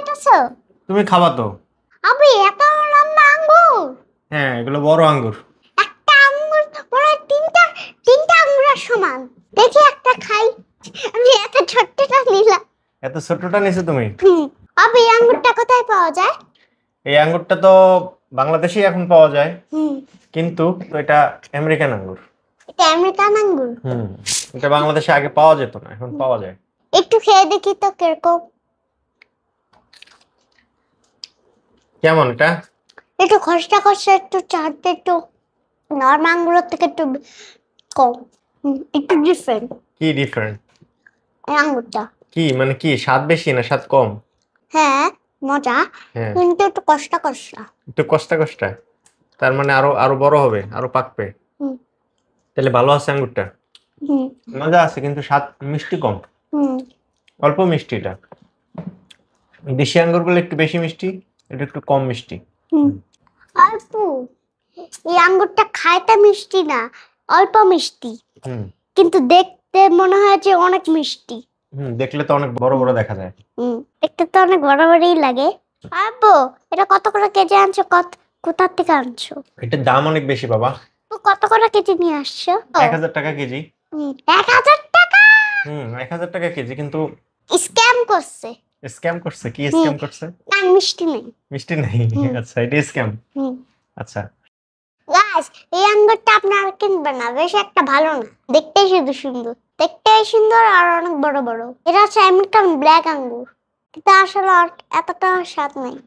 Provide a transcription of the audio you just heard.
কাটতেছো? তুমি খাবা তো। আবে এত লম্বা আঙ্গুর। হ্যাঁ, এগুলো বড় আঙ্গুর। একটা আঙ্গুর মনে হয় তিনটা তিনটা আঙ্গুরের সমান। দেখি একটা খাই। আমি এত ছোট্টটা নিলাম। এত ছোটটা নিছো তুমি? আবে এই আঙ্গুরটা কোথায় পাওয়া যায়? এই আঙ্গুরটা তো বাংলাদেশেই এখন পাওয়া যায়, হুম, কিন্তু এটা আমেরিকান আঙ্গুর। এটা আমেরিকান আঙ্গুর। এটা বাংলাদেশে আগে পাওয়া যেত না, এখন পাওয়া যায়। একটু খেয়ে দেখি তো কিরকম। কেমন এটা? একটু খসটা খসটা, একটু চাটতে একটু নরমাল আঙ্গুরের থেকে একটু কম। একটু ডিফারেন্ট কি ডিফারেন্ট? এই আঙ্গুরটা। কি মানে কি, স্বাদ বেশি না স্বাদ কম? হ্যাঁ, মজা, হ্যাঁ, কিন্তু একটু কষ্টা কষ্টা। একটু কষ্টা কষ্টা। তার মানে আরো আরো বড় হবে, আরো পাকবে। হুম তাহলে ভালো আছে আঙ্গুরটা। হুম মজা আছে, কিন্তু স্বাদ মিষ্টি কম। হুম অল্প মিষ্টি এটা। দেশি আঙ্গুরগুলো একটু বেশি মিষ্টি, এটা একটু কম মিষ্টি। হুম। অল্প, এই আঙ্গুরটা খাইতে মিষ্টি না, অল্প মিষ্টি, হুম কিন্তু দেখতে মনে হয় যে অনেক মিষ্টি। দেখলে তো অনেক বড় বড় দেখা যায়। দেখতে তো অনেক বড় বড়ই লাগে। আব্বু, এটা কত করে কেজি আনছো? কোথা থেকে আনছো? এটার দাম অনেক বেশি বাবা। তো কত করে কেজি নিয়ে আসছো? 1000 টাকা কেজি। 1000 টাকা? 1000 টাকা কেজি, কিন্তু স্ক্যাম করছে। স্ক্যাম করছে। কি স্ক্যাম করছে? না, মিষ্টি নেই। মিষ্টি নেই? আচ্ছা, এটা স্ক্যাম। আচ্ছা, গাইস, এই আঙ্গুরটা আপনারা কিনবেন না, বেশ একটা ভালো না। দেখতেই শুধু সুন্দর, দেখতেই সুন্দর আর অনেক বড় বড়। এটা হচ্ছে আমেরিকান ব্ল্যাক আঙ্গুর, কিন্তু আসলে এতটা স্বাদ নেই।